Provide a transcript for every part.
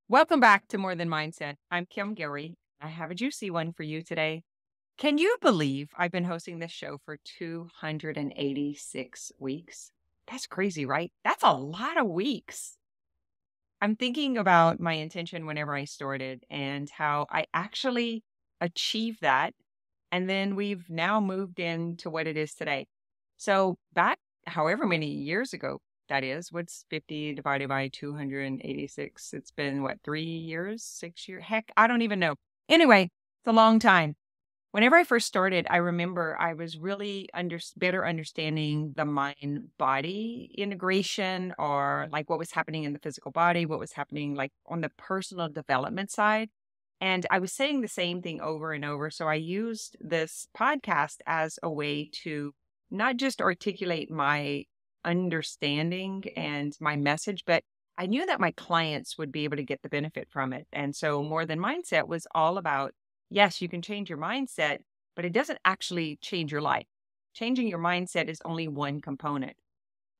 Welcome back to More Than Mindset. I'm Kim Guillory. I have a juicy one for you today. Can you believe I've been hosting this show for 286 weeks? That's crazy, right? That's a lot of weeks. I'm thinking about my intention whenever I started and how I actually achieved that. And then we've now moved into what it is today. So back however many years ago that is, what's 50 divided by 286? It's been what, 3 years, 6 years? Heck, I don't even know. Anyway, it's a long time. Whenever I first started, I remember I was really better understanding the mind body integration, or like what was happening in the physical body, what was happening like on the personal development side. And I was saying the same thing over and over. So I used this podcast as a way to not just articulate my understanding and my message, but I knew that my clients would be able to get the benefit from it. And so More Than Mindset was all about, yes, you can change your mindset, but it doesn't actually change your life. Changing your mindset is only one component.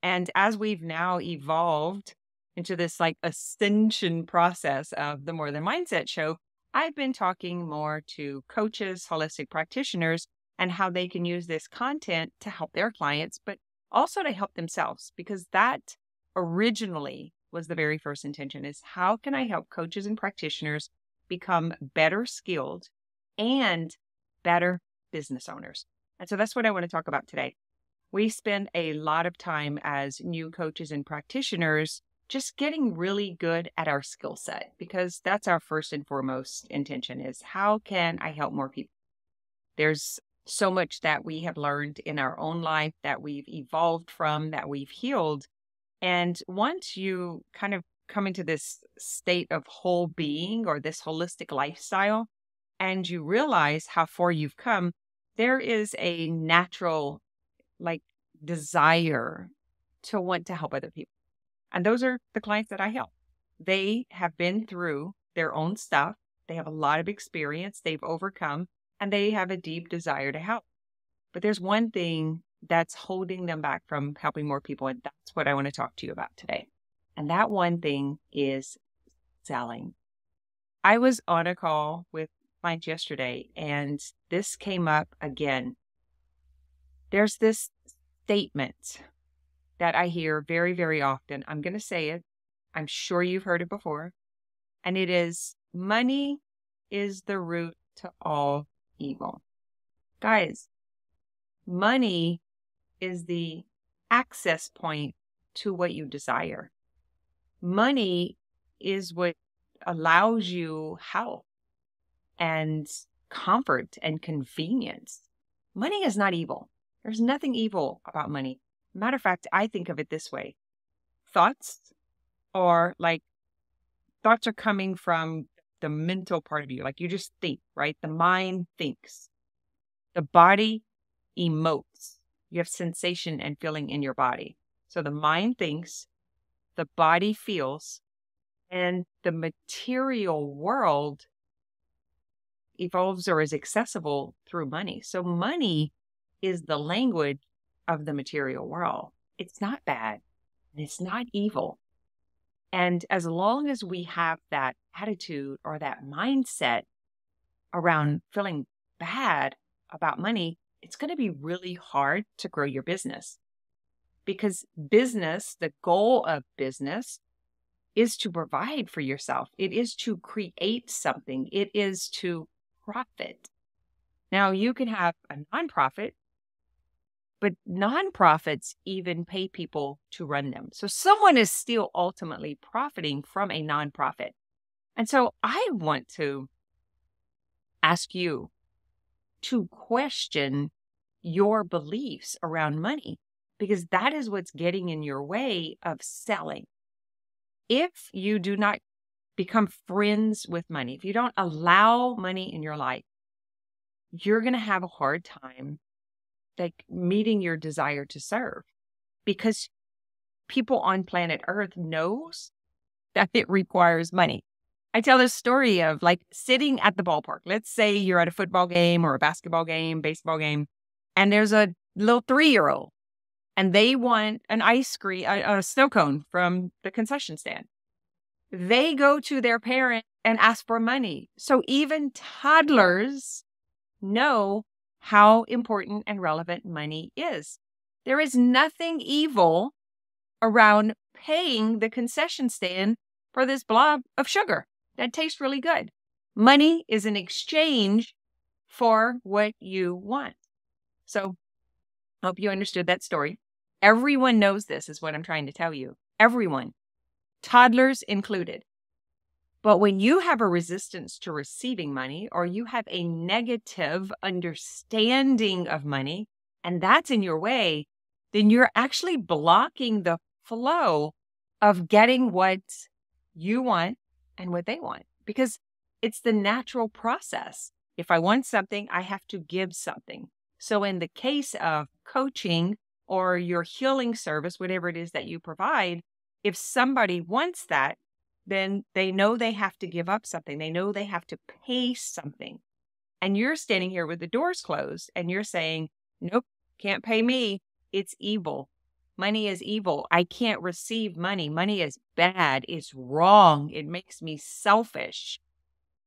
And as we've now evolved into this like ascension process of the More Than Mindset show, I've been talking more to coaches, holistic practitioners, and how they can use this content to help their clients, but also to help themselves, because that originally was the very first intention: is how can I help coaches and practitioners become better skilled and better business owners? And so that's what I want to talk about today. We spend a lot of time as new coaches and practitioners just getting really good at our skill set, because that's our first and foremost intention: is how can I help more people? There's so much that we have learned in our own life, that we've evolved from, that we've healed. And once you kind of come into this state of whole being, or this holistic lifestyle, and you realize how far you've come, there is a natural like desire to want to help other people. And those are the clients that I help. They have been through their own stuff. They have a lot of experience. They've overcome, and they have a deep desire to help. But there's one thing that's holding them back from helping more people. And that's what I want to talk to you about today. And that one thing is selling. I was on a call with clients yesterday, and this came up again. There's this statement that I hear very, very often. I'm going to say it. I'm sure you've heard it before. And it is, money is the root to all evil. Guys, money is the access point to what you desire. Money is what allows you health and comfort and convenience. Money is not evil. There's nothing evil about money. Matter of fact, I think of it this way. Thoughts are coming from the mental part of you. Like, you just think, right? The mind thinks. The body emotes. You have sensation and feeling in your body. So the mind thinks, the body feels, and the material world evolves or is accessible through money. So money is the language of the material world. It's not bad, and it's not evil. And as long as we have that attitude or that mindset around feeling bad about money, it's going to be really hard to grow your business. Because business, the goal of business, is to provide for yourself. It is to create something. It is to profit. Now, you can have a nonprofit, but nonprofits even pay people to run them. So someone is still ultimately profiting from a nonprofit. And so I want to ask you to question your beliefs around money, because that is what's getting in your way of selling. If you do not become friends with money, if you don't allow money in your life, you're going to have a hard time like meeting your desire to serve, because people on planet Earth knows that it requires money. I tell this story of like sitting at the ballpark. Let's say you're at a football game or a basketball game, baseball game, and there's a little 3-year-old and they want an ice cream, a snow cone from the concession stand. they go to their parent and ask for money. So even toddlers know how important and relevant money is. There is nothing evil around paying the concession stand for this blob of sugar that tastes really good. Money is an exchange for what you want. So I hope you understood that story. Everyone knows this, is what I'm trying to tell you. Everyone, toddlers included. But when you have a resistance to receiving money, or you have a negative understanding of money, and that's in your way, then you're actually blocking the flow of getting what you want and what they want, because it's the natural process. If I want something, I have to give something. So in the case of coaching or your healing service, whatever it is that you provide, if somebody wants that, then they know they have to give up something. They know they have to pay something. And you're standing here with the doors closed and you're saying, nope, can't pay me. It's evil. Money is evil. I can't receive money. Money is bad. It's wrong. It makes me selfish.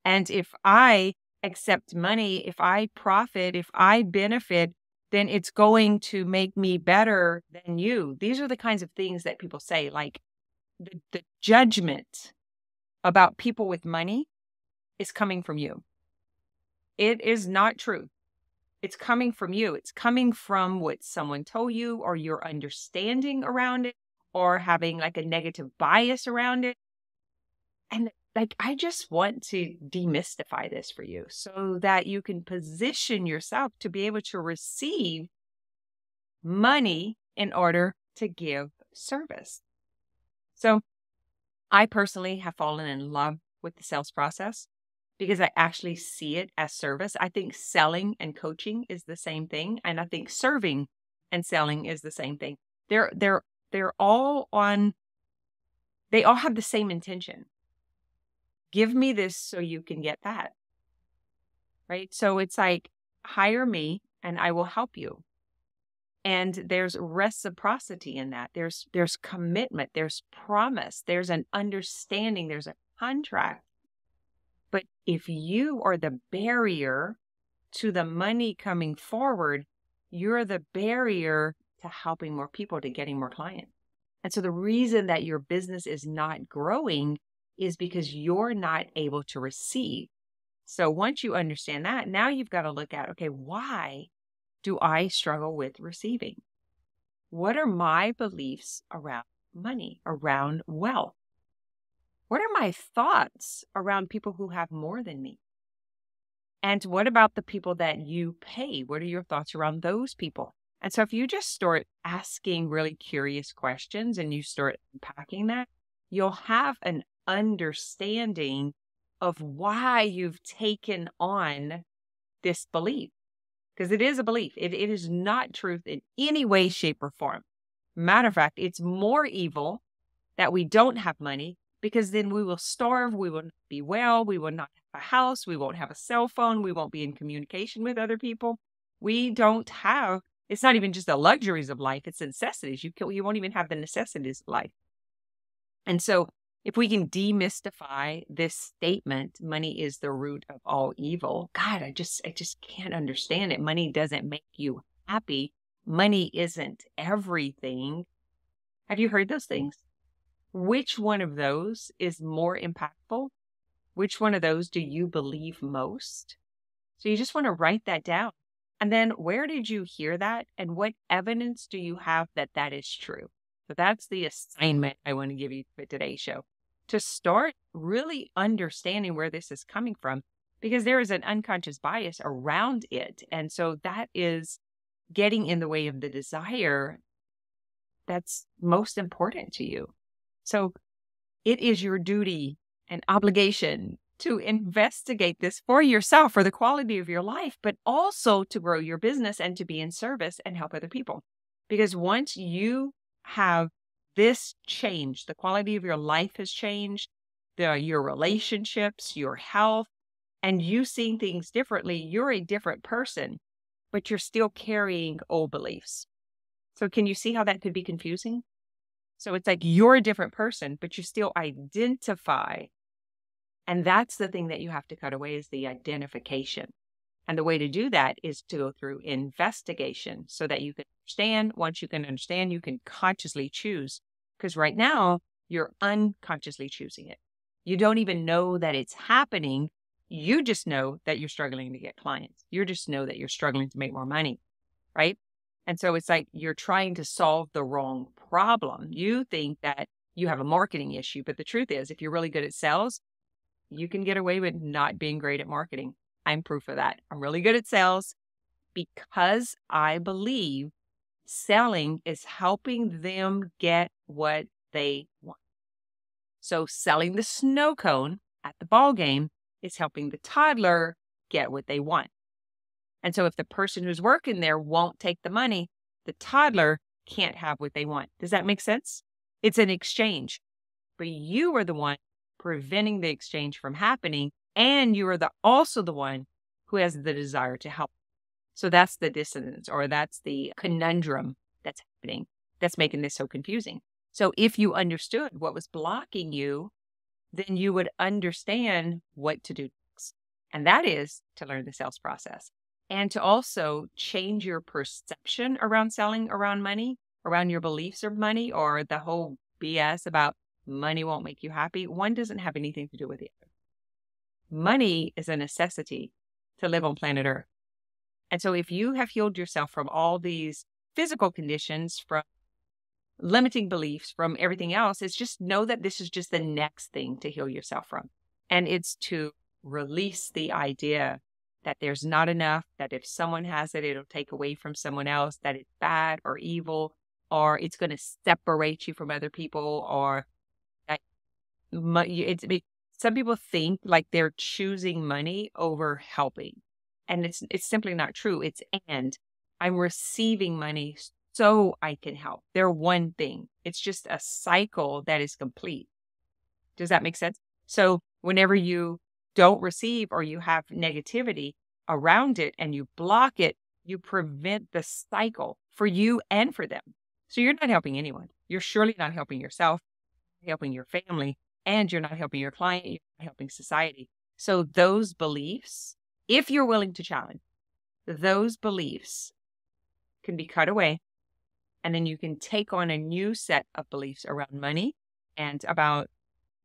And if I accept money, if I profit, if I benefit, then it's going to make me better than you. These are the kinds of things that people say, like the judgment about people with money is coming from you. It is not true. It's coming from you. It's coming from what someone told you, or your understanding around it, or having like a negative bias around it. And like, I just want to demystify this for you so that you can position yourself to be able to receive money in order to give service. So I personally have fallen in love with the sales process because I actually see it as service. I think selling and coaching is the same thing. And I think serving and selling is the same thing. They're all on, they all have the same intention. Give me this so you can get that. Right? So it's like, hire me and I will help you. And there's reciprocity in that. There's commitment, there's promise, there's an understanding, there's a contract. But if you are the barrier to the money coming forward, you're the barrier to helping more people, to getting more clients. And so the reason that your business is not growing is because you're not able to receive. So once you understand that, now you've got to look at, okay, why do I struggle with receiving? What are my beliefs around money, around wealth? What are my thoughts around people who have more than me? And what about the people that you pay? What are your thoughts around those people? And so if you just start asking really curious questions and you start unpacking that, you'll have an understanding of why you've taken on this belief. Because it is a belief. It is not truth in any way, shape, or form. Matter of fact, it's more evil that we don't have money, because then we will starve, we will not be well, we will not have a house, we won't have a cell phone, we won't be in communication with other people. We don't have, it's not even just the luxuries of life, it's necessities. You won't even have the necessities of life. And so if we can demystify this statement, money is the root of all evil. God, I just can't understand it. Money doesn't make you happy. Money isn't everything. Have you heard those things? Which one of those is more impactful? Which one of those do you believe most? So you just want to write that down. And then where did you hear that? And what evidence do you have that that is true? So that's the assignment I want to give you for today's show, to start really understanding where this is coming from, because there is an unconscious bias around it. And so that is getting in the way of the desire that's most important to you. So it is your duty and obligation to investigate this for yourself, for the quality of your life, but also to grow your business and to be in service and help other people. Because once you have this change, the quality of your life has changed, your relationships, your health, and you seeing things differently, you're a different person, but you're still carrying old beliefs. So can you see how that could be confusing? So it's like you're a different person, but you still identify. And that's the thing that you have to cut away is the identification. And the way to do that is to go through investigation so that you can understand. Once you can understand, you can consciously choose. Because right now, you're unconsciously choosing it. You don't even know that it's happening. You just know that you're struggling to get clients. You just know that you're struggling to make more money, right? And so it's like you're trying to solve the wrong problem. You think that you have a marketing issue, but the truth is, if you're really good at sales, you can get away with not being great at marketing. I'm proof of that. I'm really good at sales because I believe selling is helping them get what they want. So selling the snow cone at the ball game is helping the toddler get what they want. And so if the person who's working there won't take the money, the toddler can't have what they want. Does that make sense? It's an exchange, but you are the one preventing the exchange from happening. And you are also the one who has the desire to help. So that's the dissonance, or that's the conundrum that's happening, that's making this so confusing. So if you understood what was blocking you, then you would understand what to do next. And that is to learn the sales process and to also change your perception around selling, around money, around your beliefs of money, or the whole BS about money won't make you happy. One doesn't have anything to do with the other. Money is a necessity to live on planet Earth. And so if you have healed yourself from all these physical conditions, from limiting beliefs, from everything else, it's just know that this is just the next thing to heal yourself from. And it's to release the idea that there's not enough, that if someone has it, it'll take away from someone else, that it's bad or evil, or it's going to separate you from other people, or that some people think like they're choosing money over helping. And it's simply not true. It's I'm receiving money so I can help. They're one thing. It's just a cycle that is complete. Does that make sense? So whenever you don't receive or you have negativity around it and you block it, you prevent the cycle for you and for them. So you're not helping anyone. You're surely not helping yourself, helping your family, and you're not helping your client, you're not helping society. So those beliefs, if you're willing to challenge, those beliefs can be cut away. And then you can take on a new set of beliefs around money and about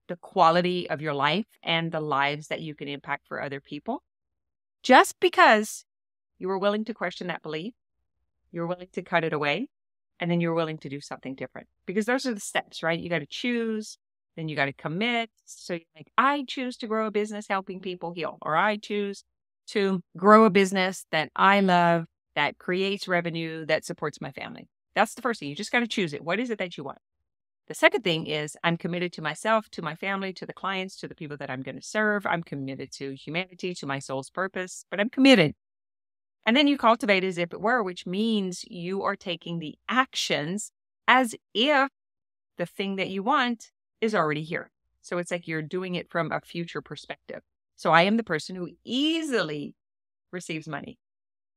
the quality of your life and the lives that you can impact for other people. Just because you were willing to question that belief, you're willing to cut it away, and then you're willing to do something different. Because those are the steps, right? You got to choose, then you got to commit. So you're like, I choose to grow a business helping people heal, or I choose to grow a business that I love, that creates revenue, that supports my family. That's the first thing. You just got to choose it. What is it that you want? The second thing is I'm committed to myself, to my family, to the clients, to the people that I'm going to serve. I'm committed to humanity, to my soul's purpose, but I'm committed. And then you cultivate as if it were, which means you are taking the actions as if the thing that you want is already here. So it's like you're doing it from a future perspective. So I am the person who easily receives money.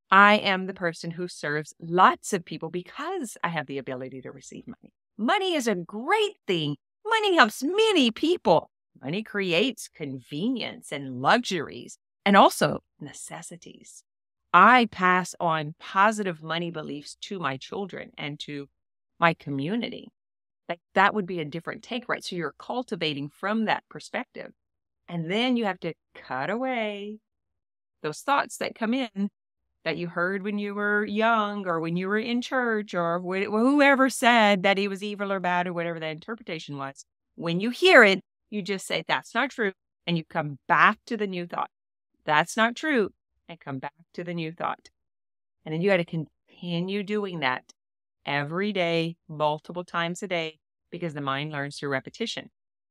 I am the person who serves lots of people because I have the ability to receive money. Money is a great thing. Money helps many people. Money creates convenience and luxuries and also necessities. I pass on positive money beliefs to my children and to my community. Like that would be a different take, right? So you're cultivating from that perspective. And then you have to cut away those thoughts that come in that you heard when you were young or when you were in church or whoever said that he was evil or bad or whatever that interpretation was. When you hear it, you just say, that's not true. And you come back to the new thought. That's not true. And come back to the new thought. And then you got to continue doing that every day, multiple times a day, because the mind learns through repetition.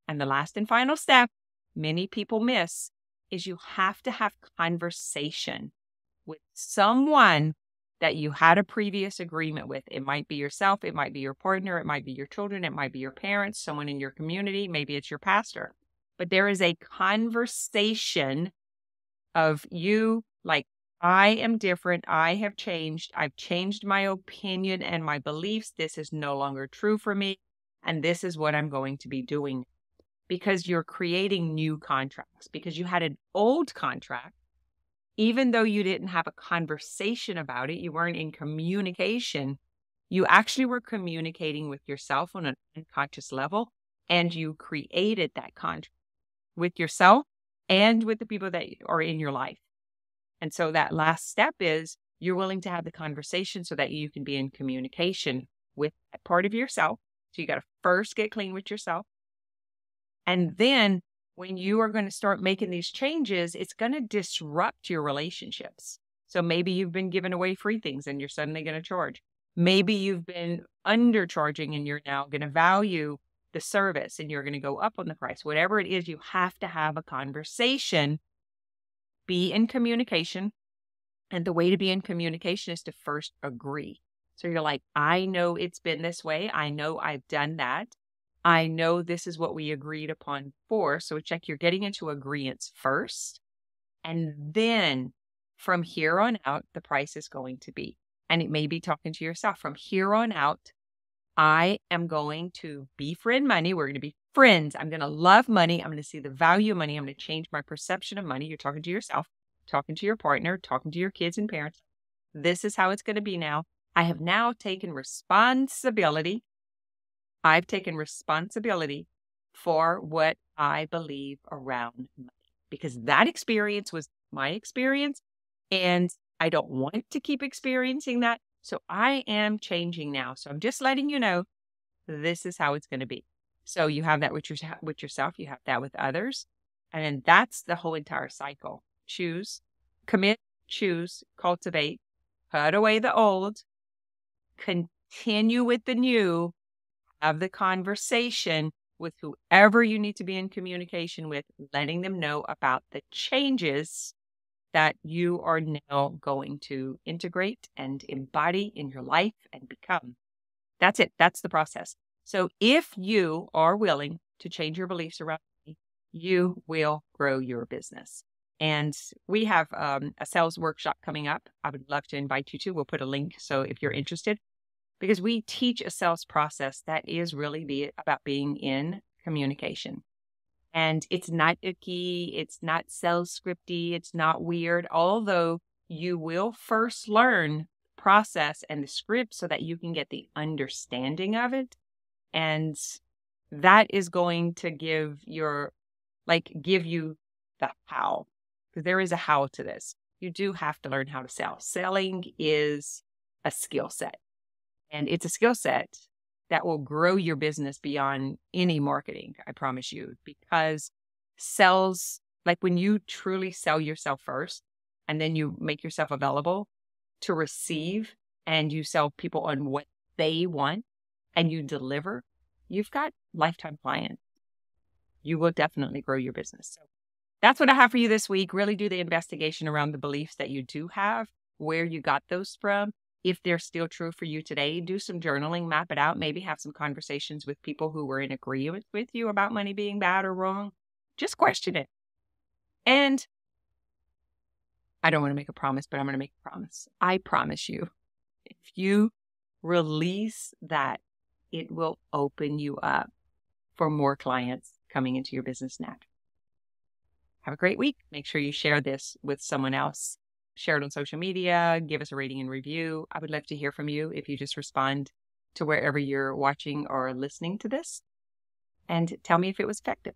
And the last and final step many people miss is you have to have conversation with someone that you had a previous agreement with. It might be yourself, it might be your partner, it might be your children, it might be your parents, someone in your community, maybe it's your pastor. But there is a conversation of you like, I am different, I have changed, I've changed my opinion and my beliefs. This is no longer true for me. And this is what I'm going to be doing, because you're creating new contracts, because you had an old contract. Even though you didn't have a conversation about it, you weren't in communication, you actually were communicating with yourself on an unconscious level, and you created that contract with yourself and with the people that are in your life. And so that last step is you're willing to have the conversation so that you can be in communication with that part of yourself. So you got to first get clean with yourself. And then when you are going to start making these changes, it's going to disrupt your relationships. So maybe you've been giving away free things and you're suddenly going to charge. Maybe you've been undercharging and you're now going to value the service and you're going to go up on the price. Whatever it is, you have to have a conversation, be in communication. And the way to be in communication is to first agree. So you're like, I know it's been this way. I know I've done that. I know this is what we agreed upon for. So check, you're getting into agreements first. And then from here on out, the price is going to be, and it may be talking to yourself, from here on out, I am going to befriend money. We're going to be friends. I'm going to love money. I'm going to see the value of money. I'm going to change my perception of money. You're talking to yourself, talking to your partner, talking to your kids and parents. This is how it's going to be now. I have now taken responsibility. I've taken responsibility for what I believe around money, because that experience was my experience and I don't want to keep experiencing that. So I am changing now. So I'm just letting you know, this is how it's going to be. So you have that with yourself, you have that with others. And then that's the whole entire cycle. Choose, commit, choose, cultivate, put away the old, continue with the new, have the conversation with whoever you need to be in communication with, letting them know about the changes that you are now going to integrate and embody in your life and become. That's it. That's the process. So if you are willing to change your beliefs around money, you will grow your business. And we have a sales workshop coming up. I would love to invite you to. We'll put a link. So if you're interested, because we teach a sales process that is really about being in communication. And it's not icky, it's not sales scripty, it's not weird, although you will first learn process and the script so that you can get the understanding of it. And that is going to give you the how, because there is a how to this. You do have to learn how to sell. Selling is a skill set, and it's a skill set that will grow your business beyond any marketing, I promise you, because sales, like when you truly sell yourself first and then you make yourself available to receive and you sell people on what they want and you deliver, you've got lifetime clients. You will definitely grow your business. So that's what I have for you this week. Really do the investigation around the beliefs that you do have, where you got those from. If they're still true for you today, do some journaling, map it out, maybe have some conversations with people who were in agreement with you about money being bad or wrong. Just question it. And I don't want to make a promise, but I'm going to make a promise. I promise you, if you release that, it will open you up for more clients coming into your business naturally. Have a great week. Make sure you share this with someone else. Share it on social media, give us a rating and review. I would love to hear from you if you just respond to wherever you're watching or listening to this, and tell me if it was effective.